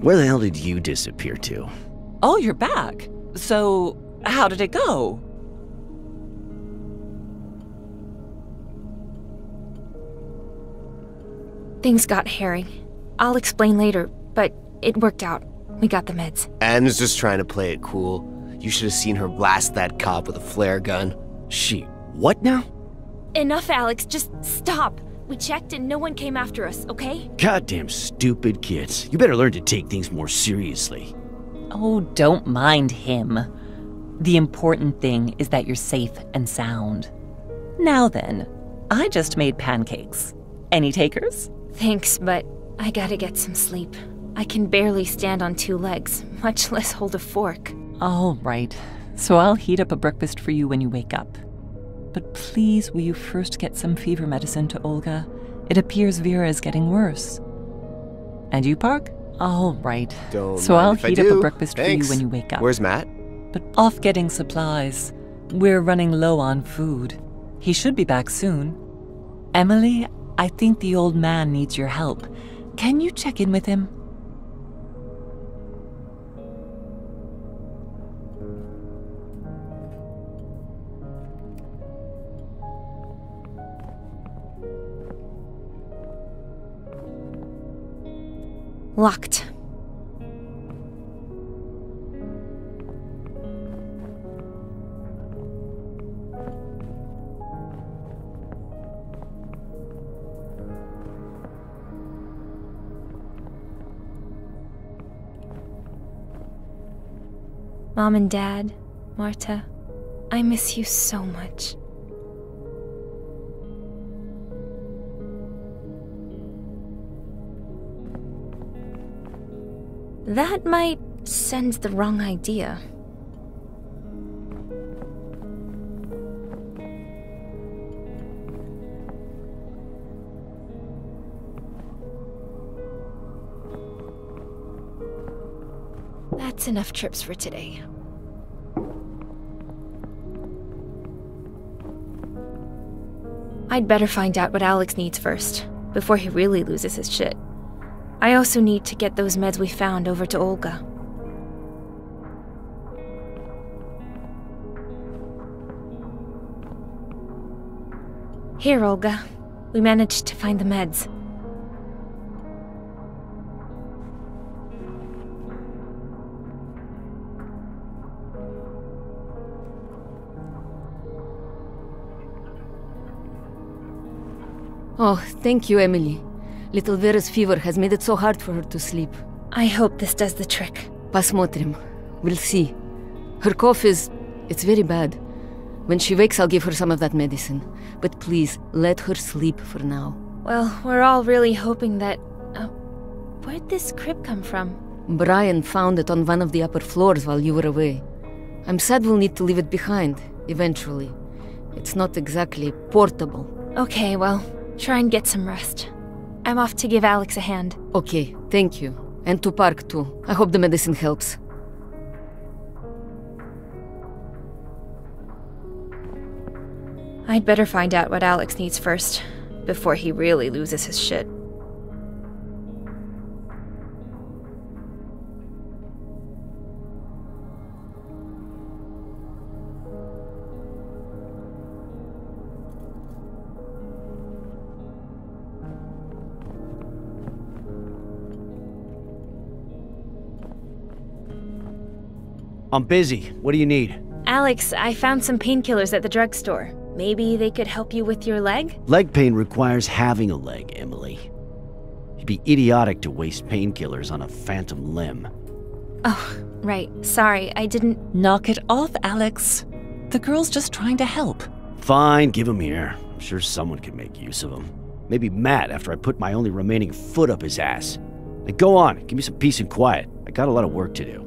Where the hell did you disappear to? Oh, you're back. So, how did it go? Things got hairy. I'll explain later, but it worked out. We got the meds. Anne's just trying to play it cool. You should have seen her blast that cop with a flare gun. What now? Enough, Alex. Just stop. We checked and no one came after us, okay? Goddamn stupid kids. You better learn to take things more seriously. Oh, don't mind him. The important thing is that you're safe and sound. Now then, I just made pancakes. Any takers? Thanks, but I gotta get some sleep. I can barely stand on 2 legs, much less hold a fork. All right. So I'll heat up a breakfast for you when you wake up. But please, will you first get some fever medicine to Olga? It appears Vera is getting worse. And you, Park? All right. So I'll heat up a breakfast for you when you wake up. Where's Matt? But off getting supplies. We're running low on food. He should be back soon. Emily, I think the old man needs your help. Can you check in with him? Locked. Mom and Dad, Marta, I miss you so much. That might send the wrong idea. That's enough trips for today. I'd better find out what Alex needs first, before he really loses his shit. I also need to get those meds we found over to Olga. Here, Olga. We managed to find the meds. Oh, thank you, Emily. Little Vera's fever has made it so hard for her to sleep. I hope this does the trick. Pasmotrim. We'll see. Her cough it's very bad. When she wakes, I'll give her some of that medicine. But please, let her sleep for now. Well, we're all really hoping that... where'd this crib come from? Brian found it on one of the upper floors while you were away. I'm sad we'll need to leave it behind, eventually. It's not exactly portable. Okay, well, try and get some rest. I'm off to give Alex a hand. Okay, thank you. And to Park, too. I hope the medicine helps. I'd better find out what Alex needs first, before he really loses his shit. I'm busy. What do you need? Alex, I found some painkillers at the drugstore. Maybe they could help you with your leg? Leg pain requires having a leg, Emily. You'd be idiotic to waste painkillers on a phantom limb. Oh, right. Sorry, I didn't... Knock it off, Alex. The girl's just trying to help. Fine, give him here. I'm sure someone could make use of him. Maybe Matt after I put my only remaining foot up his ass. Now go on, give me some peace and quiet. I got a lot of work to do.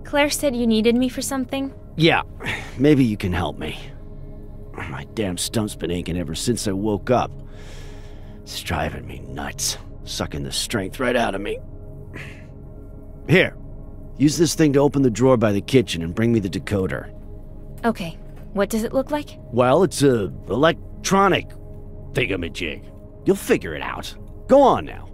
Claire said you needed me for something? Yeah, maybe you can help me. My damn stump's been aching ever since I woke up. It's driving me nuts, sucking the strength right out of me. Here, use this thing to open the drawer by the kitchen and bring me the decoder. Okay, What does it look like? Well, it's a electronic thingamajig. You'll figure it out. Go on now.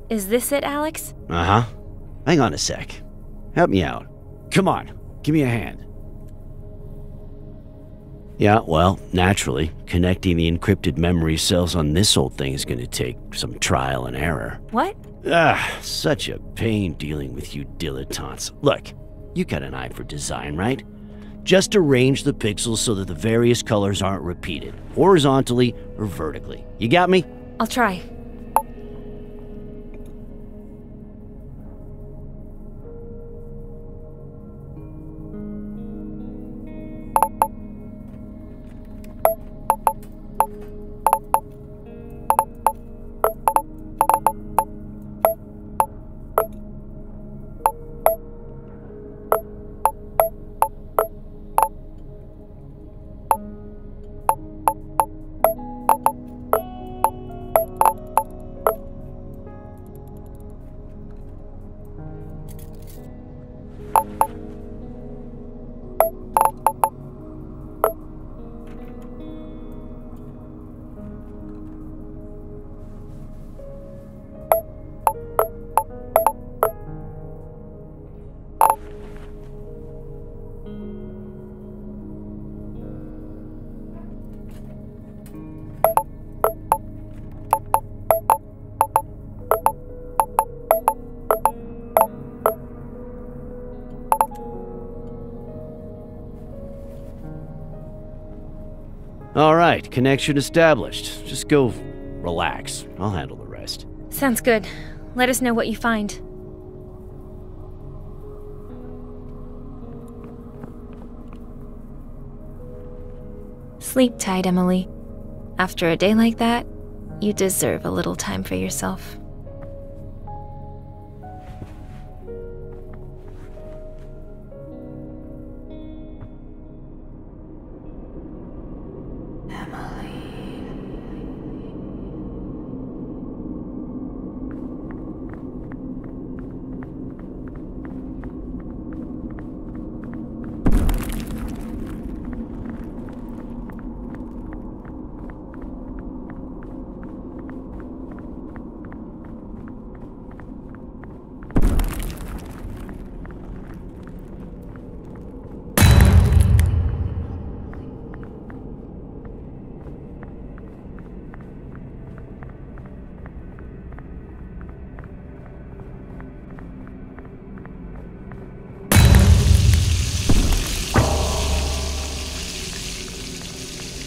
Is this it, Alex? Uh-huh. Hang on a sec. Help me out. Come on, give me a hand. Yeah, well, naturally, connecting the encrypted memory cells on this old thing is gonna take some trial and error. What? Such a pain dealing with you dilettantes. Look, you got an eye for design, right? Just arrange the pixels so that the various colors aren't repeated, horizontally or vertically. You got me? I'll try. All right, connection established. Just go relax. I'll handle the rest. Sounds good. Let us know what you find. Sleep tight, Emily. After a day like that, you deserve a little time for yourself.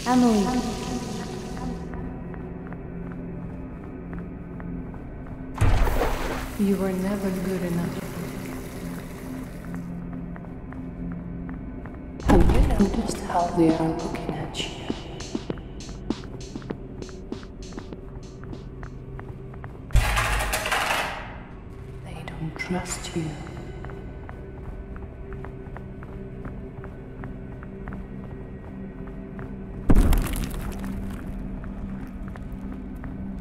Emily. You were never good enough. Have you noticed how they are looking at you? They don't trust you.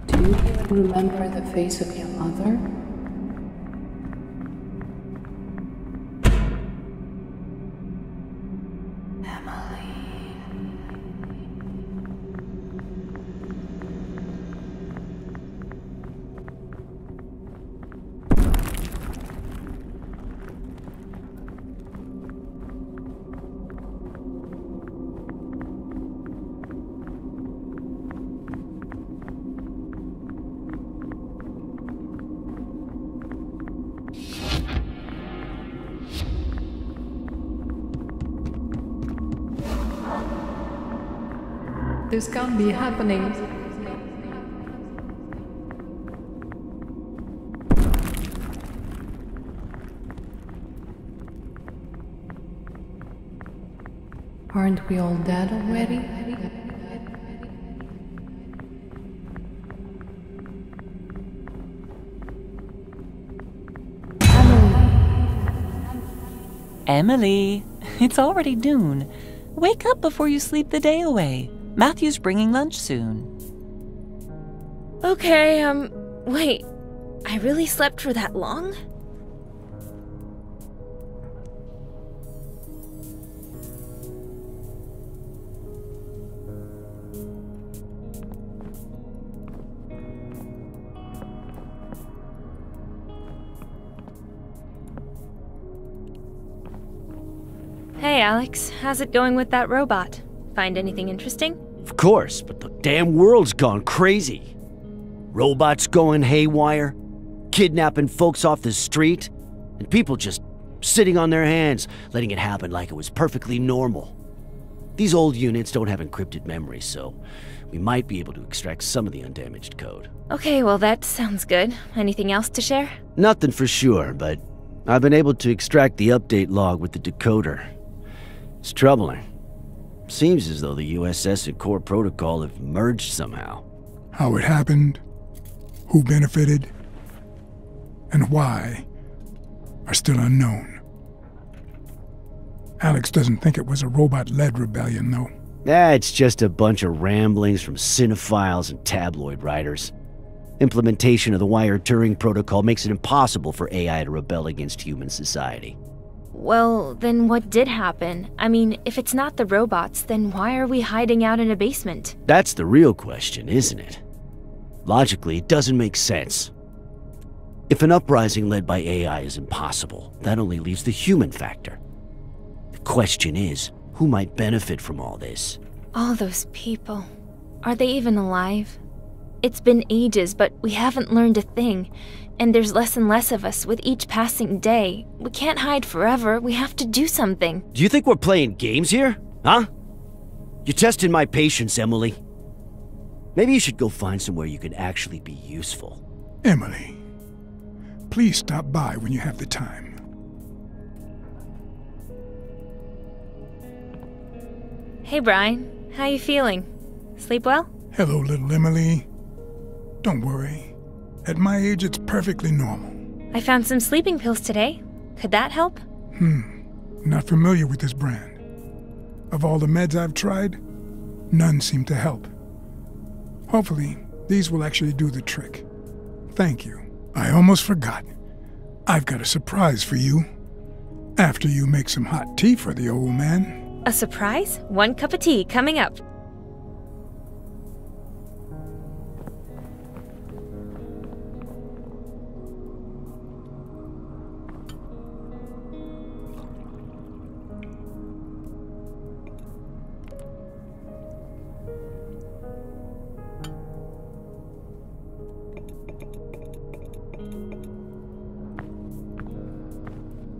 Do you even remember the face of your mother? This can't be happening. Aren't we all dead already? Emily, it's already noon. Wake up before you sleep the day away. Matthew's bringing lunch soon. Okay, wait. I really slept for that long? Hey, Alex. How's it going with that robot? Find anything interesting? Of course, but the damn world's gone crazy. Robots going haywire, kidnapping folks off the street, and people just sitting on their hands, letting it happen like it was perfectly normal. These old units don't have encrypted memory, so we might be able to extract some of the undamaged code. Okay, well that sounds good. Anything else to share? Nothing for sure, but I've been able to extract the update log with the decoder. It's troubling. Seems as though the USS and core protocol have merged somehow. How it happened, who benefited, and why are still unknown. Alex doesn't think it was a robot-led rebellion, though. It's just a bunch of ramblings from cinephiles and tabloid writers. Implementation of the wired Turing protocol makes it impossible for AI to rebel against human society. Well, then what did happen? I mean, if it's not the robots, then why are we hiding out in a basement? That's the real question, isn't it? Logically, it doesn't make sense. If an uprising led by AI is impossible, that only leaves the human factor. The question is, who might benefit from all this? All those people. Are they even alive? It's been ages, but we haven't learned a thing. And there's less and less of us with each passing day. We can't hide forever. We have to do something. Do you think we're playing games here? Huh? You're testing my patience, Emily. Maybe you should go find somewhere you can actually be useful. Emily, please stop by when you have the time. Hey, Brian. How you feeling? Sleep well? Hello, little Emily. Don't worry. At my age, it's perfectly normal. I found some sleeping pills today. Could that help? Not familiar with this brand. Of all the meds I've tried, none seem to help. Hopefully, these will actually do the trick. Thank you. I almost forgot. I've got a surprise for you. After you make some hot tea for the old man. A surprise? 1 cup of tea coming up.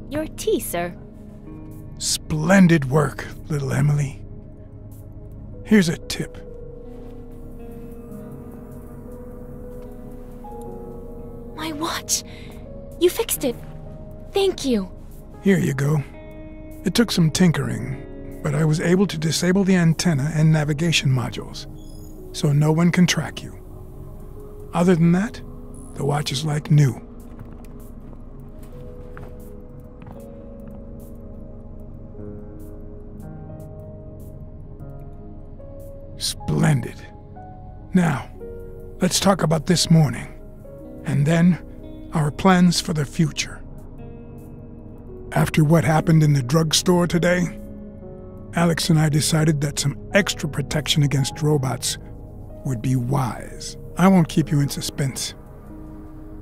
Your tea, sir. Splendid work, little Emily. Here's a tip. My watch! You fixed it! Thank you! Here you go. It took some tinkering, but I was able to disable the antenna and navigation modules, so no one can track you. Other than that, the watch is like new. Splendid. Now, let's talk about this morning, and then our plans for the future. After what happened in the drugstore today, Alex and I decided that some extra protection against robots would be wise. I won't keep you in suspense.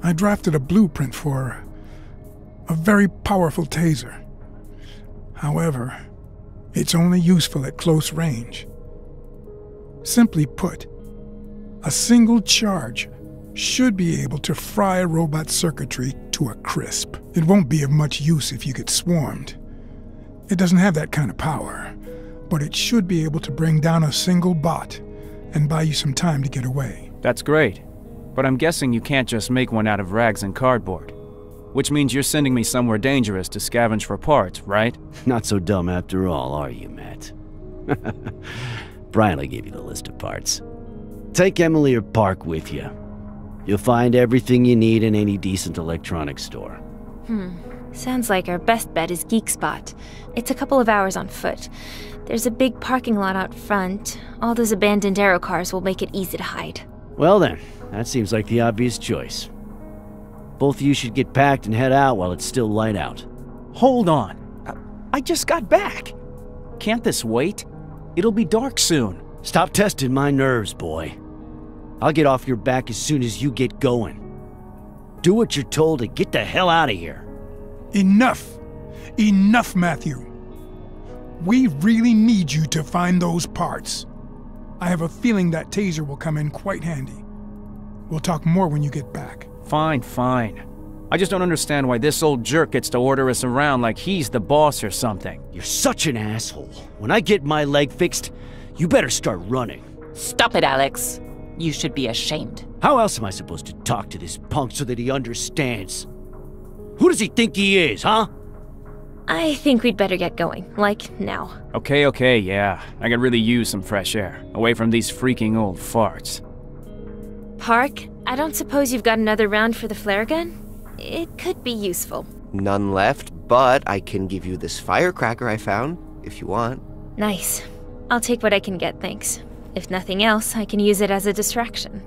I drafted a blueprint for a very powerful taser. However, it's only useful at close range. Simply put, a single charge should be able to fry a robot's circuitry to a crisp. It won't be of much use if you get swarmed. It doesn't have that kind of power, but it should be able to bring down a single bot and buy you some time to get away. That's great, but I'm guessing you can't just make one out of rags and cardboard. Which means you're sending me somewhere dangerous to scavenge for parts, right? Not so dumb after all, are you, Matt? Brian will give you the list of parts. Take Emily or Park with you. You'll find everything you need in any decent electronics store. Sounds like our best bet is Geek Spot. It's a couple of hours on foot. There's a big parking lot out front. All those abandoned aero cars will make it easy to hide. Well then, that seems like the obvious choice. Both of you should get packed and head out while it's still light out. Hold on. I just got back. Can't this wait? It'll be dark soon. Stop testing my nerves, boy. I'll get off your back as soon as you get going. Do what you're told and get the hell out of here. Enough! Enough, Matthew. We really need you to find those parts. I have a feeling that taser will come in quite handy. We'll talk more when you get back. Fine, fine. I just don't understand why this old jerk gets to order us around like he's the boss or something. You're such an asshole. When I get my leg fixed, you better start running. Stop it, Alex. You should be ashamed. How else am I supposed to talk to this punk so that he understands? Who does he think he is, huh? I think we'd better get going, like now. Okay, yeah. I could really use some fresh air, away from these freaking old farts. Park, I don't suppose you've got another round for the flare gun? It could be useful. None left, but I can give you this firecracker I found, if you want. Nice. I'll take what I can get, thanks. If nothing else, I can use it as a distraction.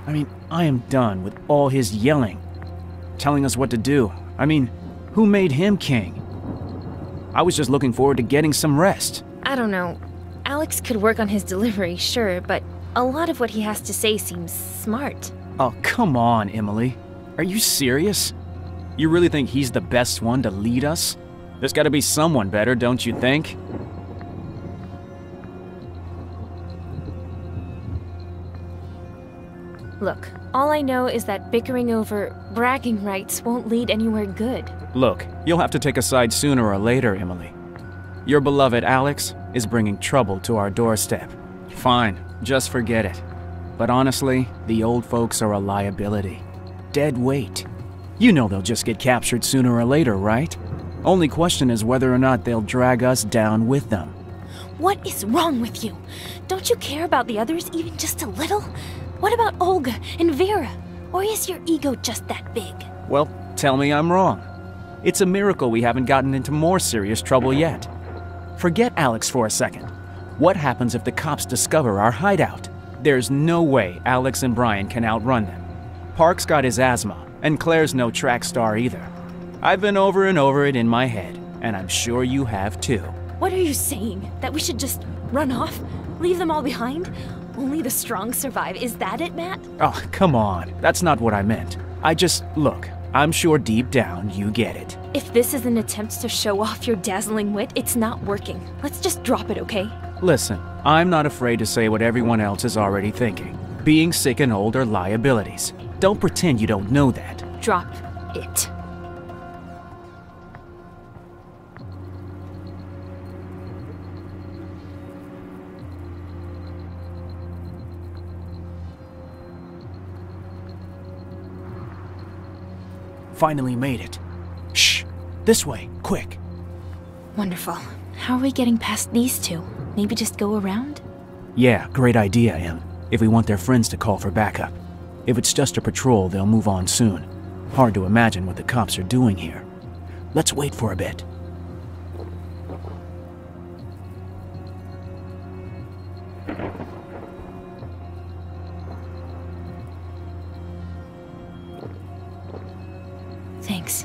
I mean, I am done with all his yelling. Telling us what to do. I mean, who made him king? I was just looking forward to getting some rest. I don't know. Alex could work on his delivery, sure, but a lot of what he has to say seems smart. Oh, come on, Emily. Are you serious? You really think he's the best one to lead us? There's gotta be someone better, don't you think? Look, all I know is that bickering over bragging rights won't lead anywhere good. Look, you'll have to take a side sooner or later, Emily. Your beloved Alex is bringing trouble to our doorstep. Fine, just forget it. But honestly, the old folks are a liability. Dead weight. You know they'll just get captured sooner or later, right? Only question is whether or not they'll drag us down with them. What is wrong with you? Don't you care about the others even just a little? What about Olga and Vera? Or is your ego just that big? Well, tell me I'm wrong. It's a miracle we haven't gotten into more serious trouble yet. Forget Alex for a second. What happens if the cops discover our hideout? There's no way Alex and Brian can outrun them. Park's got his asthma, and Claire's no track star either. I've been over and over it in my head, and I'm sure you have too. What are you saying? That we should just run off? Leave them all behind? Only the strong survive. Is that it, Matt? Oh, come on. That's not what I meant. Look, I'm sure deep down you get it. If this is an attempt to show off your dazzling wit, it's not working. Let's just drop it, okay? Listen, I'm not afraid to say what everyone else is already thinking. Being sick and old are liabilities. Don't pretend you don't know that. Drop it. Finally made it. Shh! This way, quick! Wonderful. How are we getting past these two? Maybe just go around? Yeah, great idea, Em. If we want their friends to call for backup. If it's just a patrol, they'll move on soon. Hard to imagine what the cops are doing here. Let's wait for a bit. Thanks.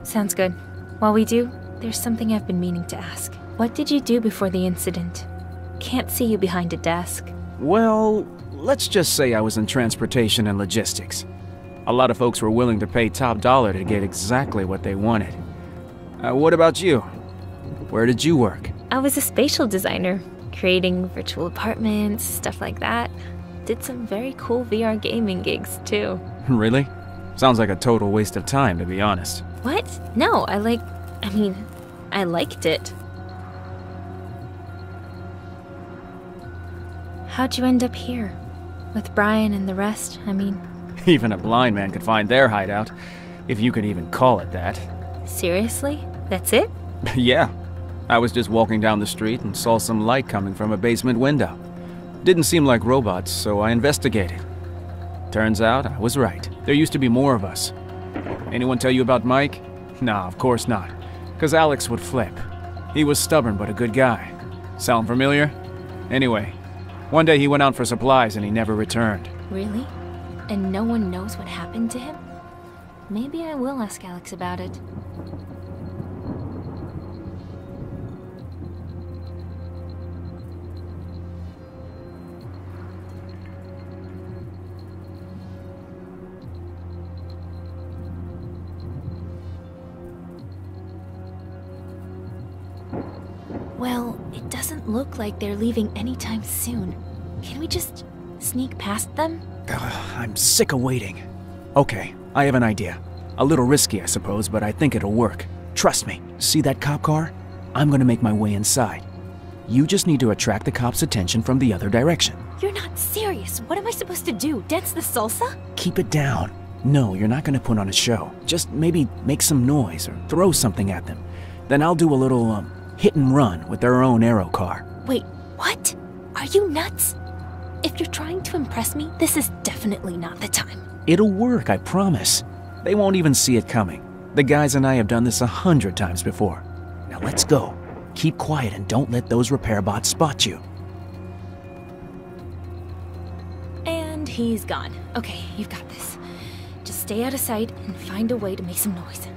Sounds good. While we do, there's something I've been meaning to ask. What did you do before the incident? Can't see you behind a desk. Well, let's just say I was in transportation and logistics. A lot of folks were willing to pay top dollar to get exactly what they wanted. What about you? Where did you work? I was a spatial designer, creating virtual apartments, stuff like that. did some very cool VR gaming gigs, too. Really? Sounds like a total waste of time, to be honest. What? No, I liked it. How'd you end up here? With Brian and the rest, I mean. Even a blind man could find their hideout, if you could even call it that. Seriously? That's it? Yeah. I was just walking down the street and saw some light coming from a basement window. Didn't seem like robots, so I investigated. Turns out I was right. There used to be more of us. Anyone tell you about Mike? Nah, of course not. 'Cause Alex would flip. He was stubborn but a good guy. Sound familiar? Anyway, one day he went out for supplies and he never returned. Really? And no one knows what happened to him? Maybe I will ask Alex about it. Well, it doesn't look like they're leaving anytime soon. Can we just sneak past them? I'm sick of waiting. Okay, I have an idea. A little risky, I suppose, but I think it'll work. Trust me. See that cop car? I'm gonna make my way inside. You just need to attract the cops' attention from the other direction. You're not serious. What am I supposed to do? Dance the salsa? Keep it down. No, you're not gonna put on a show. Just maybe make some noise or throw something at them. Then I'll do a little, hit and run with their own aero car. Wait, what? Are you nuts? If you're trying to impress me, this is definitely not the time. It'll work, I promise. They won't even see it coming. The guys and I have done this 100 times before. Now let's go. Keep quiet and don't let those repair bots spot you. And he's gone. Okay, you've got this. Just stay out of sight and find a way to make some noise.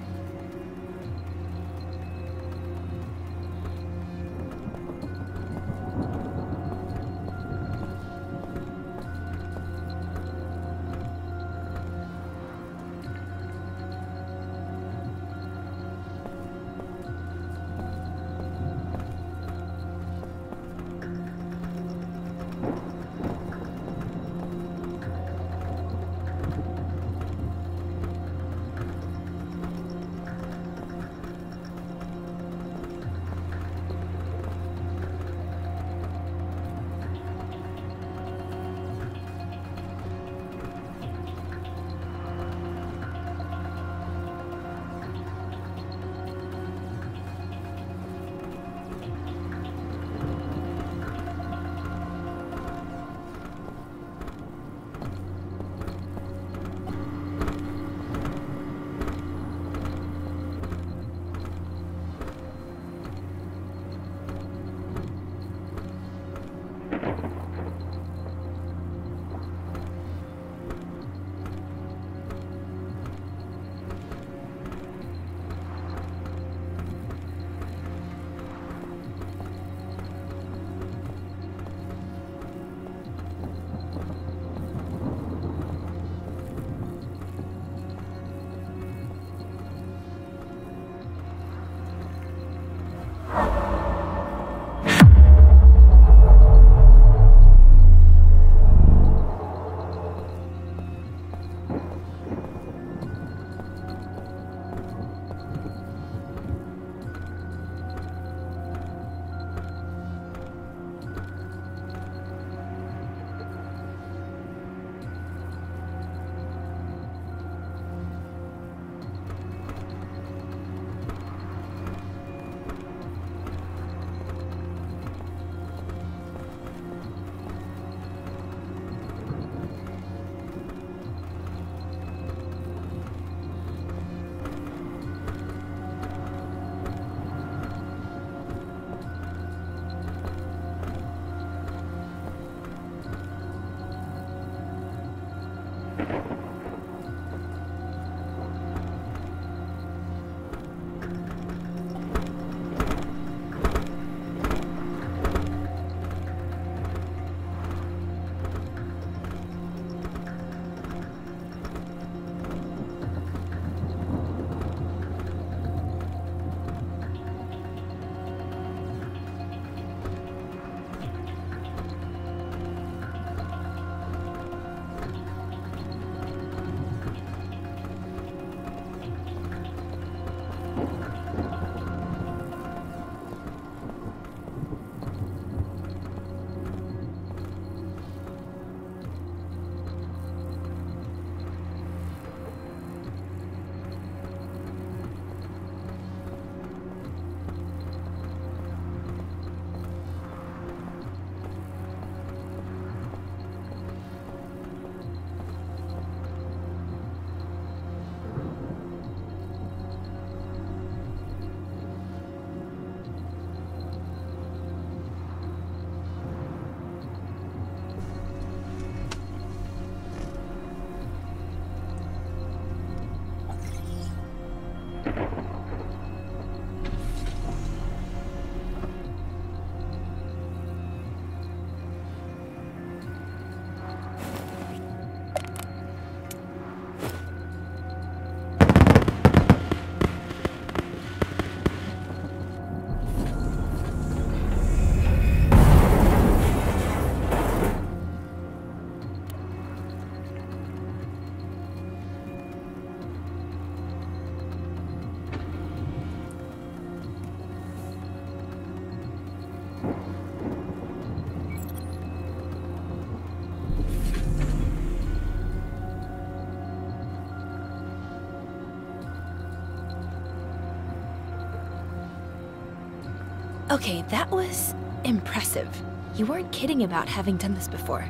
Okay, that was impressive. You weren't kidding about having done this before.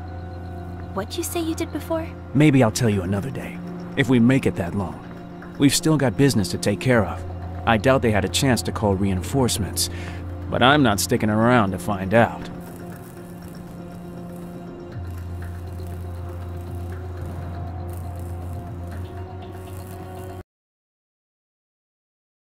What'd you say you did before? Maybe I'll tell you another day, if we make it that long. We've still got business to take care of. I doubt they had a chance to call reinforcements, but I'm not sticking around to find out.